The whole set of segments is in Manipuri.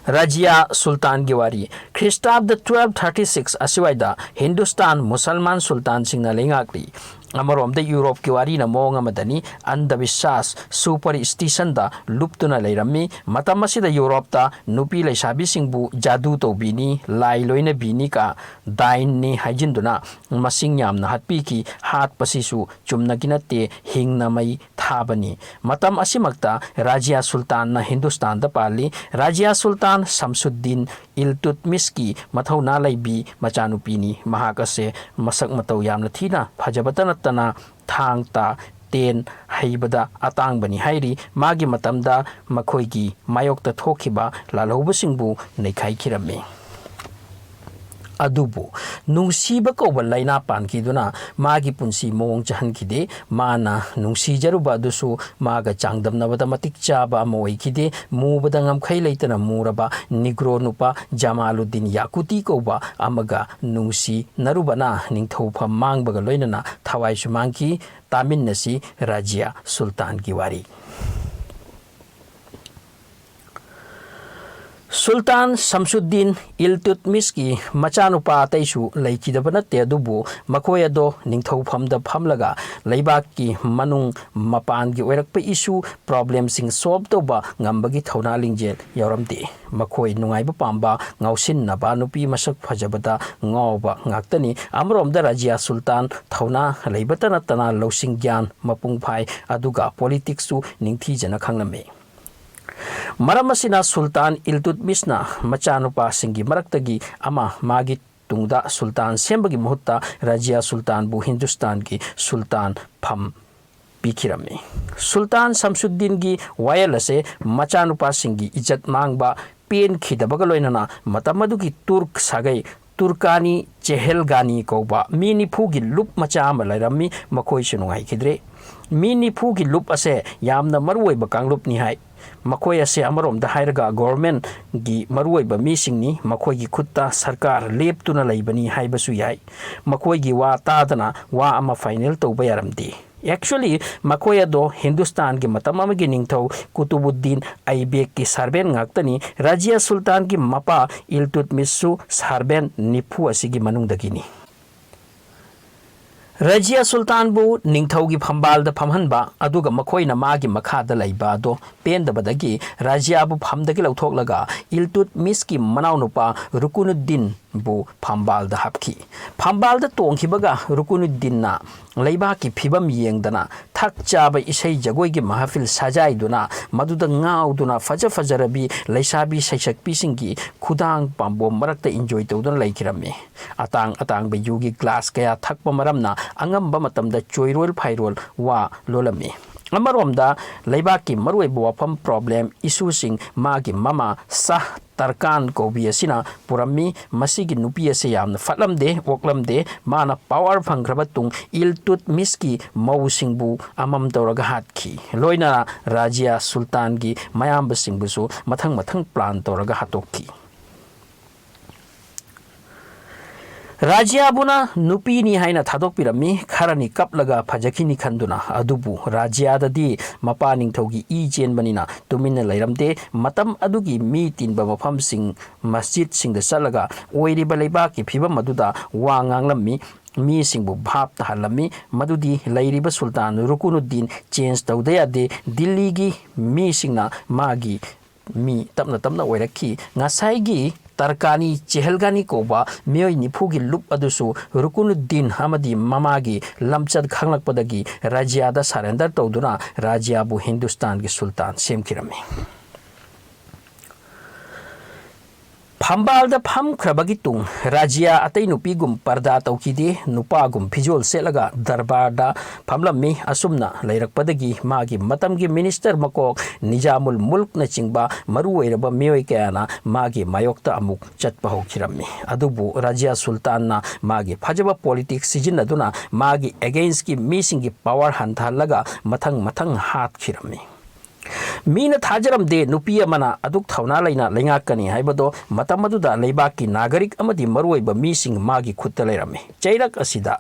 Rajia Sultan Giwari Christab the 1236 Asiwaida Hindustan Musalman Sultan Singna Lingakli Amarom the Europe Giwari na Monga Madani Andavishas Superstition da Luptuna Lairami Matamasi the Europe ta Nupi Sabi Singbu Jadu to Bini Lailoina Binika Dain ni Hajinduna Masingyam na Hatpiki Hat Pasisu Chumnaginate Hing na may Thabani Matam Asimagta Rajia Sultan na Hindustan da Pali Rajia Sultan Samsuddin Iltutmis ki Mathaw Nalaibi Machanupini Mahakase Masak Mataw Yamna Thina Phajabatan Tana Thang ta ten haibada atang bani hairi magi matamda makhoigi mayokta thokhiba lalhobasingbu neikhai khirame adubu nungsiba ko laina pankiduna magi punsi mong chahankide mana nungsi jaruba dusu maga changdamnabada matik chaba moikide mubada ngamkhai leitana muraba nigro nupa Jamaluddin Yakuti ko ba amaga nungsi narubana ningthaupham mangbaga loinana thawai sumangki tamin nasi Rajia Sultan Giwari Sultan Samsuddin Iltutmis ki machanupa taisu laikidabanatte adubu makoy ado ningthaupham phamlaga leibak ki manung mapan gi oirakpa issue problem sing solve toba ngambagi thauna lingjel yauramti makoy nungaiba pamba ngausin naba nupi masak phajabada ngawba ngaktani amromda Rajia Sultan thauna leibatana tana losing gyan mapung phai aduga politics su ningthi jana khanglame Maramasina Sultan Iltutmis na machanupa singi maraktagi ama magi tungda Sultan sembagi muhutta Rajia Sultan bu Hindustan ki Sultan pham pikirame Sultan Samsuddin gi wayalase machanupa singi ijat mangba pen khidabaga loinana matamadugi Turk sagai Turkani Chehelgani koba mini phugi lup macha ama lairami makoi sunungai khidre mini phugi lup ase yamna marwoi ba kanglup ni hai makoy ase amarom da hairaga government gi maruoi ba mising ni makoy gi khutta sarkar leptuna leibani haibasu yai makoy gi wa tadana wa ama final to bayaramdi actually makoy ado Hindustan gi matamam gi ningthau Kutubuddin Aibek ki sarben ngaktani Rajia Sultan gi mapa Iltutmis su sarben nipu asigi manungdagini Rajia Sultan bu ningthaugi phambal da phamhanba aduga makhoina magi makhada laiba do pendabadagi Rajia bu phamdagi lauthok Iltutmis ki manaunupa Rukunuddin bu phambal da hapki phambal da tongkhibaga Rukunuddin na leiba ki phibam yengdana thak chaba isai jagoi gi mahafil sajai duna maduda ngauduna fajarabi leisabi saisakpi singi khudang pambom marakta enjoy tawduna laikirame atang be yugi glass kaya thakpa maramna angamba matamda choirol phairol wa lolame amaromda leibaki marwei bawafam problem issue sing magi mama sah tarkan kobi asina purami masigi nupi ase yamna fatlamde oklamde mana power phangrabatung Iltutmis ki mausingbu amam tawraga hatkhi loina Rajia Sultan gi mayamba singbusu mathang plan tawraga hatokki Rajia buna nupi ni haina thadok pirami kharani kaplaga phajakini khanduna adubu Rajia dadi mapaning thogi I chen banina tumina lairamde matam adugi mi tinba mafam sing masjid sing da salaga oiri balaiba ki phiba maduda wa nganglammi mi singbu bhap tahalami madudi lairiba Sultan Rukunuddin change tawdaya de Delhi gi mi singna magi mi tapna oirakhi ngasai gi Tarkani Chehelgani koba mioi nipugi lup adusu Rukunuddin hamadi mamagi lamchad khanglakpadagi Rajia da surrender tawduna Rajia bu Hindustan gi Sultan semkirame Phambal da pham khrabagi tung Rajia atai nupi gum parda tawkide nupa gum phijol selaga darbar da phamlammi asumna leirakpadagi magi matamgi minister makok Nizamul Mulk na chingba maruwairaba mioi kayana magi mayokta amuk chatpa hokhirammi adubu Rajia Sultan na magi phajaba politics sijinaduna magi against ki misingi power hanthallaga mathang hat khirammi Mina Tajaram de Nupia Mana Aduk Tauna Lina Lingakani Haibado Matamaduda Lebaki Nagarik Amadi Maruiba missing Magi Kutalerame Jairak Asida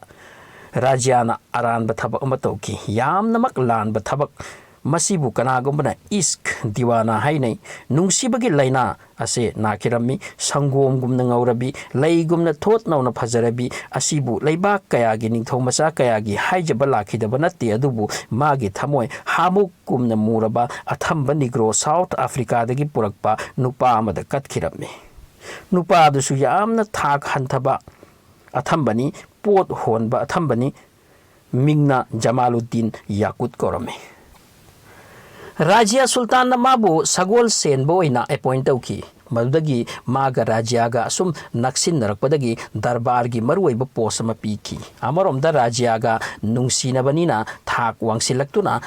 Rajana Aran Batabak Matoki Yam Namak Lan Batabak masibu kanagumbana isk diwana hainai nungsibagi laina ase nakirami sangom gumna ngaurabi laigumna thot nauna phajarabi asibu leiba kayagi ningthau macha kayagi haijaba lakhidaba natti adubu magi thamoi hamuk kumna muraba athamba nigro South Africa dagi purakpa nupa amada katkirami nupa adusu yamna thak hanthaba athambani pot honba athambani mingna Jamaluddin Yakut korami Rajia Sultan mabu sagol senbo ina appoint tauki madagi maga Rajiaga asum naksin narakpadagi darbar gi maruiba post ama piki amarom da Rajiaga nungsinabani thak wangsilaktuna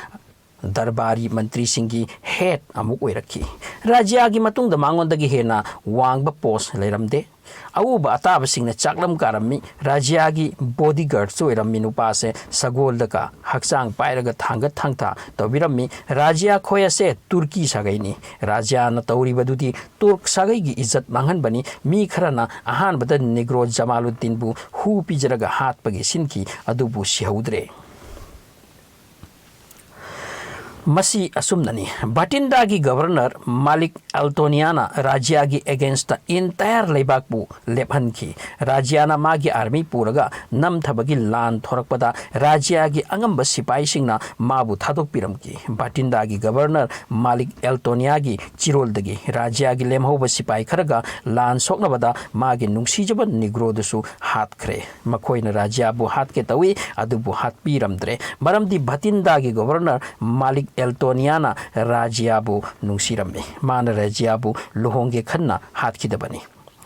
darbari mantri singi head amuk oirakhi Rajiagi matung da mangondagi hena wangba post leiramde awuba ataba singna chaklam karami Rajiagi bodyguard soirammi nupase sagol daka hakchang pairaga thanga thangta tobirami Rajia khoyase Turki sagaini Rajia na tauri badudi Turk sagai gi izzat manghan bani mi kharana ahan bada negro Jamaluddin bu hu pijaraga hat pagi sinki adubu sihaudre Masi asumnani Batinda gi governor Malik Altoniana Rajia gi against the entire Leibakbu lephanki Rajiana magi army puraga nam thabagi lan thorakpada Rajia gi angamba sipai singna mabu thadok piramki Batinda gi governor Malik Altonia gi chirol dagi Rajia gi lemhoba sipai kharaga lan soknabada magi nungsijaba negro dusu hat khre makoina Rajia bu hat ke tawi adubu hat piramdre maramdi Batinda gi governor Malik Eltoniana Rajiabu nungsirami mana Rajiabu luhongge khanna hatkidabani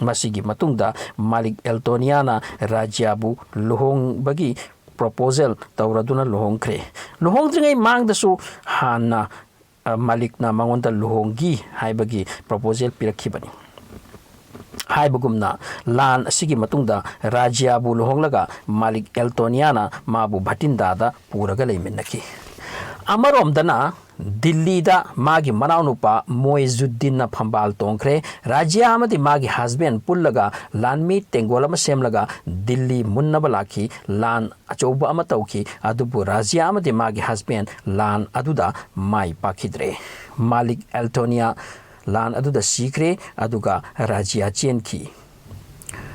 masigi matungda Malik Eltoniana Rajiabu luhong bagi proposal tauraduna luhongkre luhongdringai mangdasu hanna Malikna mangonda luhongi haibagi proposal pirakhibani haibagumna lan asigi matungda Rajiabu luhonglaga Malik Eltoniana mabu Batinda da puraga leiminaki Amarom dana Delhi da magi manaunupa Moizuddin na phambal tongkre Rajia amadi magi husband pullaga lanmi tengolama semlaga Delhi munnaba laki lan achoba ama tauki adubu Rajia amadi magi husband lan aduda mai pakhidre Malik Altonia lan aduda sikre aduga Rajia chenki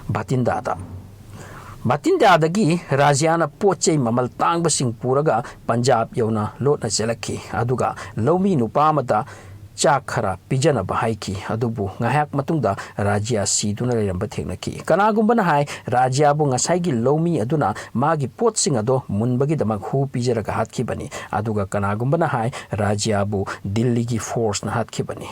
Batinda da Batinda dagi Rajiana pochei mamal tangba sing puraga Punjab yauna lotna chelaki aduga lomi nupamata chakhara pijana bahaiki adubu ngayak matungda Rajia siduna leramba theknaki kanagumbana hai Rajia bu ngasaigi lomi aduna magi pot sing ado munbagi damak hu pijaraga hatkibani aduga kanagumbana hai Rajia bu Delhi gi force na hatkibani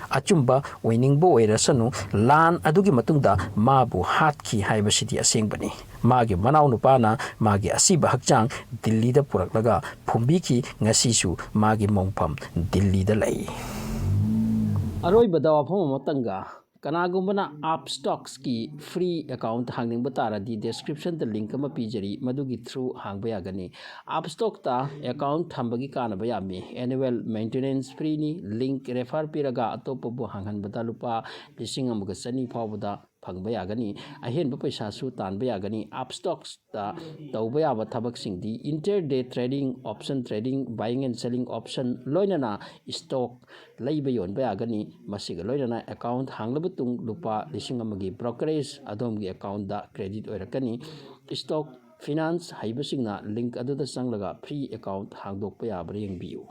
achumba winingbo oirasanu lan adugi matungda mabu hatki haibasidi asengbani magi manau nupana magi asiba hakchang Delhi da puraklaga phumbiki ngasisu magi mongpham Delhi da lai aroi badawa phom matanga Kanagumana upstox ki free account hangning batara di description the link ama pijari madugi through hangba yagani upstox ta account thambagi kana bayami annual maintenance free ni link refer piraga atopo bu hanghan bata lupa lising amuga sani phawda phangba yagani ahen ba paisa su tanba yagani upstox ta tawba yaba thabak sing di intraday trading option trading buying and selling option loinana stock leiba yon ba yagani masiga loinana account hanglaba tung lupa lising amagi brokerage adomgi account da credit oirakani stock finance haibasingna link aduda sanglaga free account hangdokpa yabra yengbiu